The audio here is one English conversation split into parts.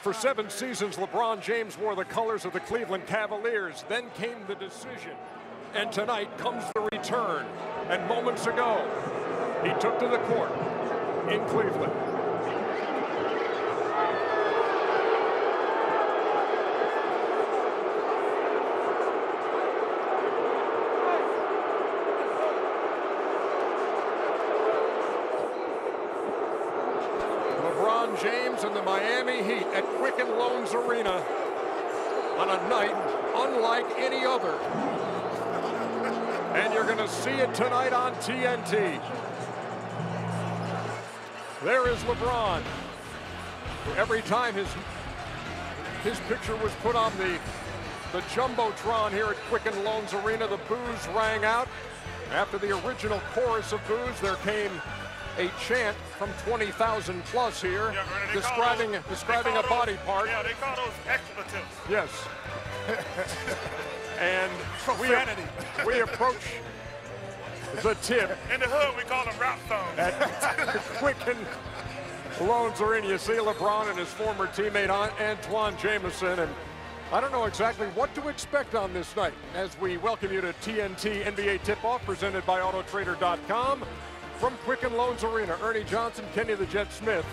For 7 seasons, LeBron James wore the colors of the Cleveland Cavaliers. Then came the decision. And tonight comes the return. And moments ago, he took to the court in Cleveland. LeBron James and the Miami Heat at Quicken Loans Arena on a night unlike any other. And you're going to see it tonight on TNT. There is LeBron. Every time his picture was put on the Jumbotron here at Quicken Loans Arena, the boos rang out. After the original chorus of boos, there came a chant from 20,000 plus here, describing a body part. Yeah, they call those expletives. Yes. And we approach the tip. In the hood, we call them rap songs. At Quicken Loans Arena, you see LeBron and his former teammate Antoine Jameson, and I don't know exactly what to expect on this night as we welcome you to TNT NBA Tip-Off presented by Autotrader.com. From Quicken Loans Arena, Ernie Johnson, Kenny the Jet Smith,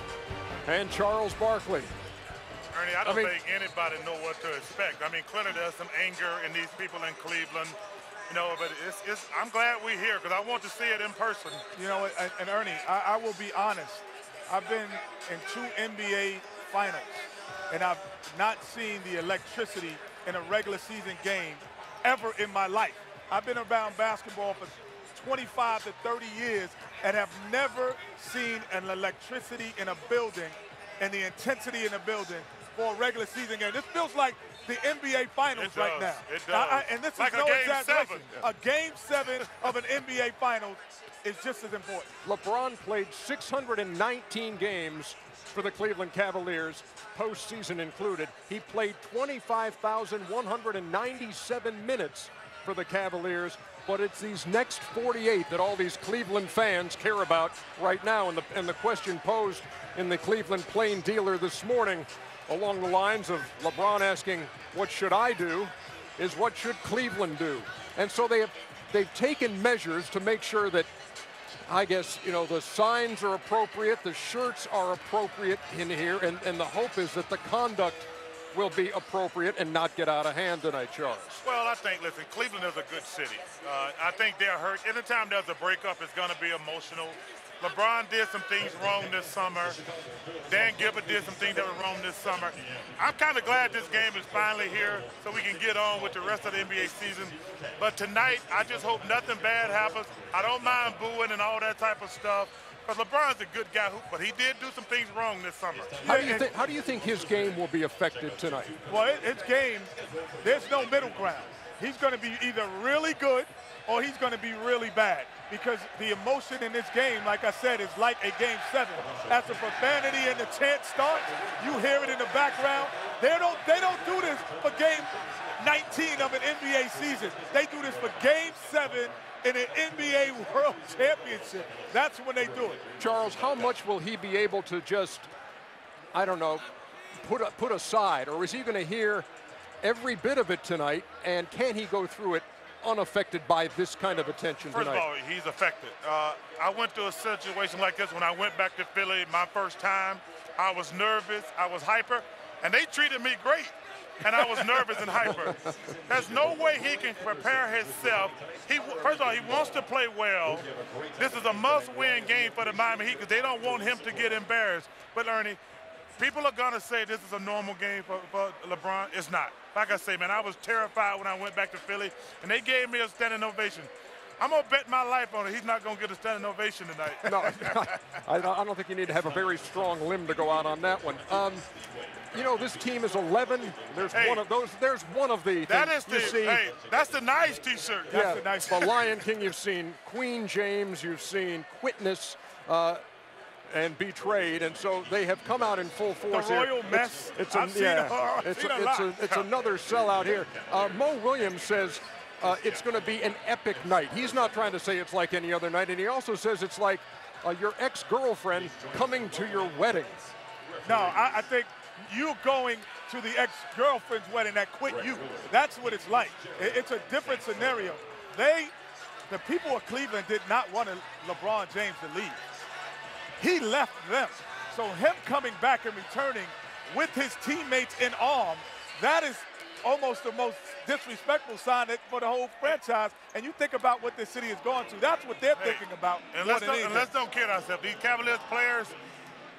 and Charles Barkley. Ernie, I don't think anybody know what to expect. I mean, clearly there's some anger in these people in Cleveland, you know, but I'm glad we're here because I want to see it in person. You know, and Ernie, I will be honest. I've been in 2 NBA finals, and I've not seen the electricity in a regular season game ever in my life. I've been around basketball for 25 to 30 years and have never seen an electricity in a building and the intensity in a building for a regular season game. This feels like the NBA Finals right now. It does. And this like is no exaggeration. 7. A Game 7 of an NBA Finals is just as important. LeBron played 619 games for the Cleveland Cavaliers, postseason included. He played 25,197 minutes for the Cavaliers, but it's these next 48 that all these Cleveland fans care about right now. And the question posed in the Cleveland Plain Dealer this morning along the lines of LeBron asking, what should I do, is what should Cleveland do? And so they've taken measures to make sure that, I guess, you know, the signs are appropriate, the shirts are appropriate in here, and the hope is that the conduct will be appropriate and not get out of hand tonight, Charles. Well, I think, listen, Cleveland is a good city. I think they're hurt. Anytime there's a breakup, it's going to be emotional. LeBron did some things wrong this summer. Dan Gilbert did some things that were wrong this summer. I'm kind of glad this game is finally here so we can get on with the rest of the NBA season. But tonight, I just hope nothing bad happens. I don't mind booing and all that type of stuff. Because LeBron's a good guy, but he did do some things wrong this summer. How do you think his game will be affected tonight? Well, his game, there's no middle ground. He's going to be either really good or he's going to be really bad. Because the emotion in this game, like I said, is like a Game 7. As the profanity and the chant starts, you hear it in the background. They don't do this for Game 19 of an NBA season. They do this for Game 7 in an NBA World Championship. That's when they do it. Charles, how much will he be able to just, I don't know, put aside? Or is he going to hear every bit of it tonight, and can he go through it unaffected by this kind of attention tonight? First of all, he's affected. I went through a situation like this when I went back to Philly my first time. I was nervous, I was hyper, and they treated me great. And I was nervous and hyper. There's no way he can prepare himself. First of all, he wants to play well. This is a must-win game for the Miami Heat because they don't want him to get embarrassed. But, Ernie, people are going to say this is a normal game for LeBron. It's not. Like I say, man, I was terrified when I went back to Philly, and they gave me a standing ovation. I'm going to bet my life on it. He's not going to get a standing ovation tonight. No, I don't think you need to have a very strong limb to go out on that one. You know, this team is 11. There's one of those. There's one of the. That is that's the nice T-shirt. Yeah, the nice. The Lion King. You've seen Queen James. You've seen Witness. And Betrayed, and so they have come out in full force. The Royal Mess. It's another sellout here. Mo Williams says it's going to be an epic night. He's not trying to say it's like any other night, and he also says it's like your ex-girlfriend coming to your wedding. No, I think you going to the ex-girlfriend's wedding that quit you. That's what it's like. It's a different scenario. The people of Cleveland did not want LeBron James to leave. He left them. So him coming back and returning with his teammates in arms, that is almost the most disrespectful sign for the whole franchise. And you think about what this city is going through. That's what they're thinking about. And let's don't kid ourselves. These Cavaliers players,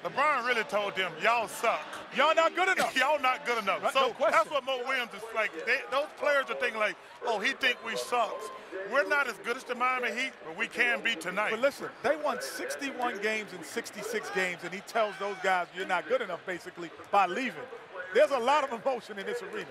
LeBron really told them, y'all suck. Y'all not good enough. Y'all not good enough. Right, so no question. that's what Mo Williams is like. Those players are thinking like, oh, he think we suck. We're not as good as the Miami Heat, but we can be tonight. But listen, they won 61 games in 66 games, and he tells those guys you're not good enough, basically, by leaving. There's a lot of emotion in this arena.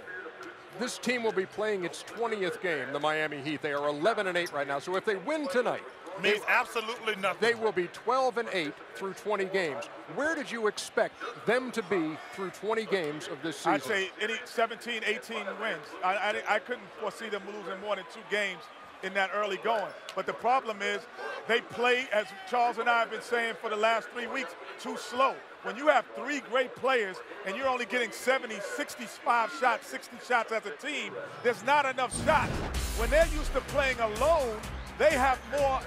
This team will be playing its 20th game, the Miami Heat. They are 11-8 right now, so if they win tonight, means absolutely nothing. They will be 12-8 through 20 games. Where did you expect them to be through 20 games of this season? I'd say any 17, 18 wins. I couldn't foresee them losing more than 2 games in that early going. But the problem is they play, as Charles and I have been saying for the last 3 weeks, too slow. When you have 3 great players and you're only getting 70, 65 shots, 60 shots as a team, there's not enough shots. When they're used to playing alone, they have more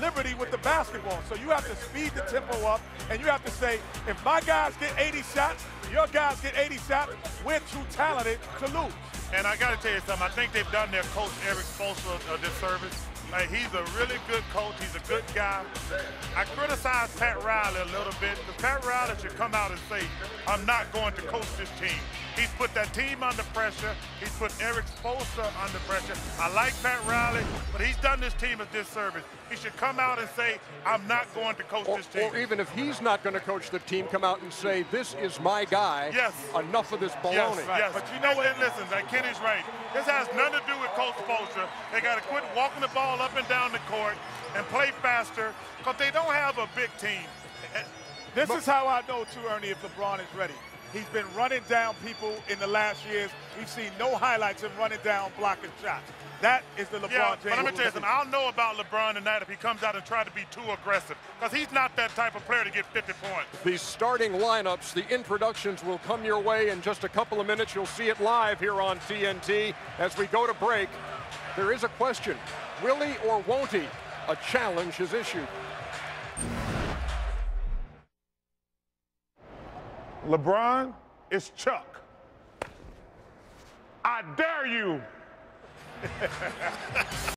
liberty with the basketball. So you have to speed the tempo up, and you have to say, if my guys get 80 shots, your guys get 80 shots, we're too talented to lose. And I got to tell you something. I think they've done their coach, Eric Spoelstra, a disservice. He's a really good coach. He's a good guy. I criticize Pat Riley a little bit, because Pat Riley should come out and say, I'm not going to coach this team. He's put that team under pressure. He's put Eric Spoelstra under pressure. I like Pat Riley, but he's done this team a disservice. He should come out and say, I'm not going to coach this team. Or even if he's not going to coach the team, come out and say, this is my guy. Yes. Enough of this baloney. Yes, yes. But you know what? Listen, Kenny's right. This has nothing to do with Coach Spoelstra. They got to quit walking the ball up and down the court and play faster, because they don't have a big team. This is how I know, too, Ernie, if LeBron is ready. He's been running down people in the last years. We've seen no highlights of running down, blocking shots. That is the LeBron James. But let me tell you something. I'll know about LeBron tonight if he comes out and tries to be too aggressive, because he's not that type of player to get 50 points. The starting lineups, the introductions will come your way in just a couple of minutes. You'll see it live here on TNT. As we go to break, there is a question. Will he or won't he? A challenge is issued. LeBron, it's Chuck. I dare you.